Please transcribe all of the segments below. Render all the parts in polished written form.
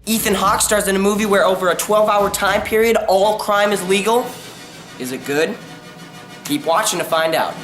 Ethan Hawke stars in a movie where over a 12-hour time period, all crime is legal. Is it good? Keep watching to find out.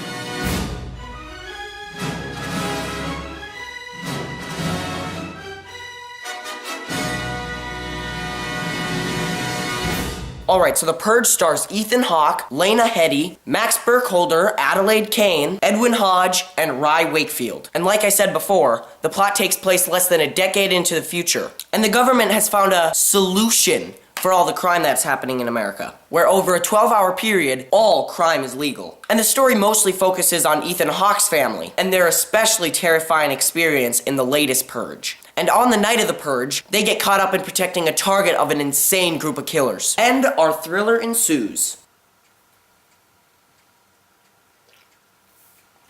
Alright, so The Purge stars Ethan Hawke, Lena Headey, Max Burkholder, Adelaide Kane, Edwin Hodge, and Rye Wakefield. And like I said before, the plot takes place less than a decade into the future. And the government has found a solution for all the crime that's happening in America, where over a 12-hour period, all crime is legal. And the story mostly focuses on Ethan Hawke's family, and their especially terrifying experience in the latest Purge. And on the night of the Purge, they get caught up in protecting a target of an insane group of killers. And our thriller ensues.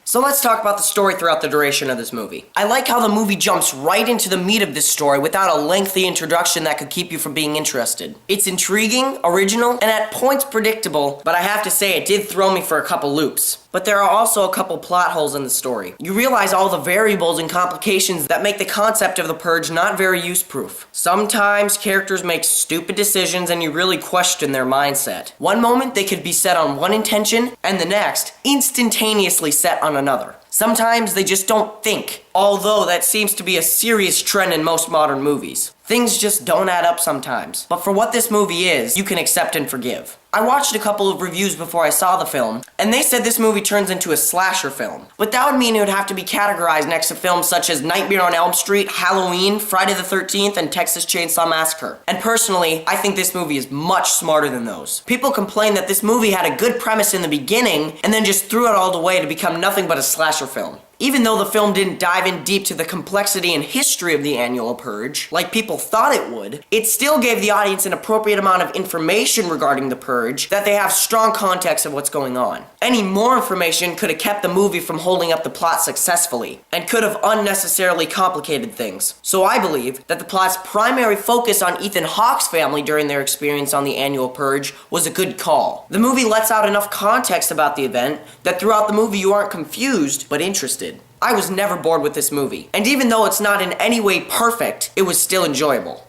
So let's talk about the story throughout the duration of this movie. I like how the movie jumps right into the meat of this story without a lengthy introduction that could keep you from being interested. It's intriguing, original, and at points predictable, but I have to say it did throw me for a couple loops. But there are also a couple plot holes in the story. You realize all the variables and complications that make the concept of the Purge not very use-proof. Sometimes characters make stupid decisions and you really question their mindset. One moment they could be set on one intention, and the next, instantaneously set on another. Sometimes they just don't think, although that seems to be a serious trend in most modern movies. Things just don't add up sometimes. But for what this movie is, you can accept and forgive. I watched a couple of reviews before I saw the film, and they said this movie turns into a slasher film. But that would mean it would have to be categorized next to films such as Nightmare on Elm Street, Halloween, Friday the 13th, and Texas Chainsaw Massacre. And personally, I think this movie is much smarter than those. People complain that this movie had a good premise in the beginning, and then just threw it all away to become nothing but a slasher film. Even though the film didn't dive in deep to the complexity and history of the annual Purge, like people thought it would, it still gave the audience an appropriate amount of information regarding the Purge that they have strong context of what's going on. Any more information could have kept the movie from holding up the plot successfully, and could have unnecessarily complicated things. So I believe that the plot's primary focus on Ethan Hawke's family during their experience on the annual Purge was a good call. The movie lets out enough context about the event that throughout the movie you aren't confused, but interested. I was never bored with this movie, and even though it's not in any way perfect, it was still enjoyable.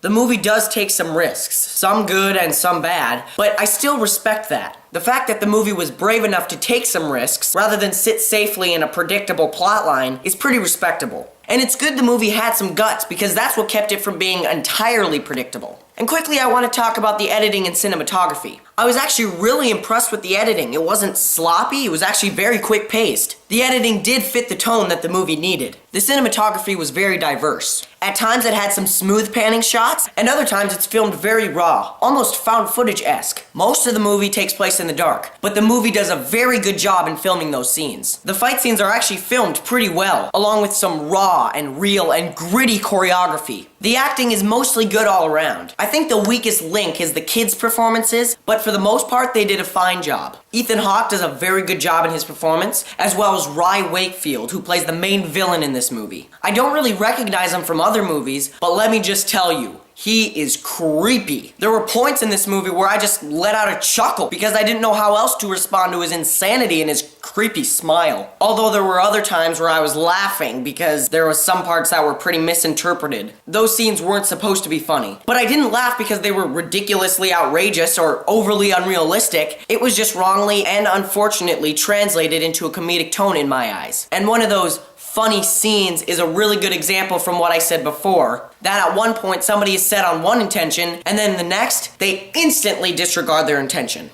The movie does take some risks, some good and some bad, but I still respect that. The fact that the movie was brave enough to take some risks, rather than sit safely in a predictable plotline, is pretty respectable. And it's good the movie had some guts, because that's what kept it from being entirely predictable. And quickly I want to talk about the editing and cinematography. I was actually really impressed with the editing. It wasn't sloppy, it was actually very quick-paced. The editing did fit the tone that the movie needed. The cinematography was very diverse. At times it had some smooth panning shots, and other times it's filmed very raw, almost found footage-esque. Most of the movie takes place in the dark, but the movie does a very good job in filming those scenes. The fight scenes are actually filmed pretty well, along with some raw and real and gritty choreography. The acting is mostly good all around. I think the weakest link is the kids' performances, but for the most part they did a fine job. Ethan Hawke does a very good job in his performance, as well as Rye Wakefield, who plays the main villain in this movie. I don't really recognize him from other movies, but let me just tell you, he is creepy. There were points in this movie where I just let out a chuckle because I didn't know how else to respond to his insanity and his creepy smile. Although there were other times where I was laughing because there were some parts that were pretty misinterpreted. Those scenes weren't supposed to be funny. But I didn't laugh because they were ridiculously outrageous or overly unrealistic. It was just wrongly and unfortunately translated into a comedic tone in my eyes. And one of those funny scenes is a really good example from what I said before, that at one point somebody is set on one intention, and then the next, they instantly disregard their intention.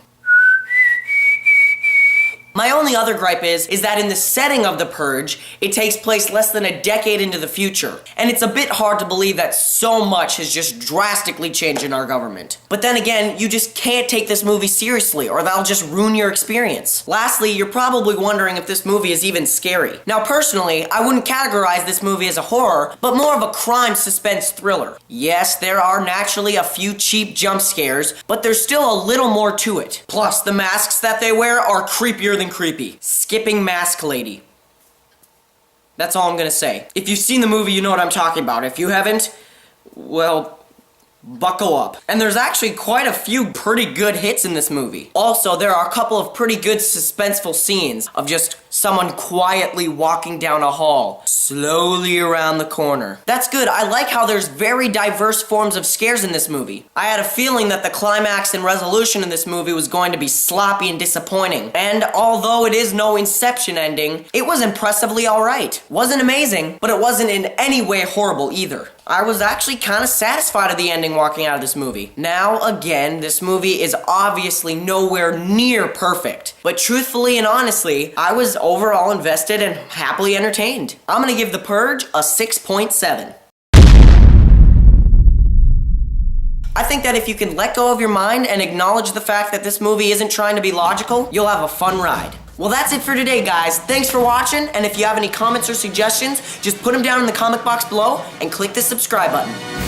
My only other gripe is that in the setting of the Purge, it takes place less than a decade into the future. And it's a bit hard to believe that so much has just drastically changed in our government. But then again, you just can't take this movie seriously, or that'll just ruin your experience. Lastly, you're probably wondering if this movie is even scary. Now personally, I wouldn't categorize this movie as a horror, but more of a crime suspense thriller. Yes, there are naturally a few cheap jump scares, but there's still a little more to it. Plus, the masks that they wear are creepier than creepy. Skipping Mask Lady. That's all I'm gonna say. If you've seen the movie, you know what I'm talking about. If you haven't, well, buckle up. And there's actually quite a few pretty good hits in this movie. Also, there are a couple of pretty good suspenseful scenes of just someone quietly walking down a hall, slowly around the corner. That's good. I like how there's very diverse forms of scares in this movie. I had a feeling that the climax and resolution in this movie was going to be sloppy and disappointing. And although it is no Inception ending, it was impressively alright. Wasn't amazing, but it wasn't in any way horrible either. I was actually kind of satisfied at the ending walking out of this movie. Now, again, this movie is obviously nowhere near perfect. But truthfully and honestly, I was overall invested and happily entertained. I'm gonna give The Purge a 6.7. I think that if you can let go of your mind and acknowledge the fact that this movie isn't trying to be logical, you'll have a fun ride. Well, that's it for today, guys. Thanks for watching, and if you have any comments or suggestions, just put them down in the comment box below and click the subscribe button.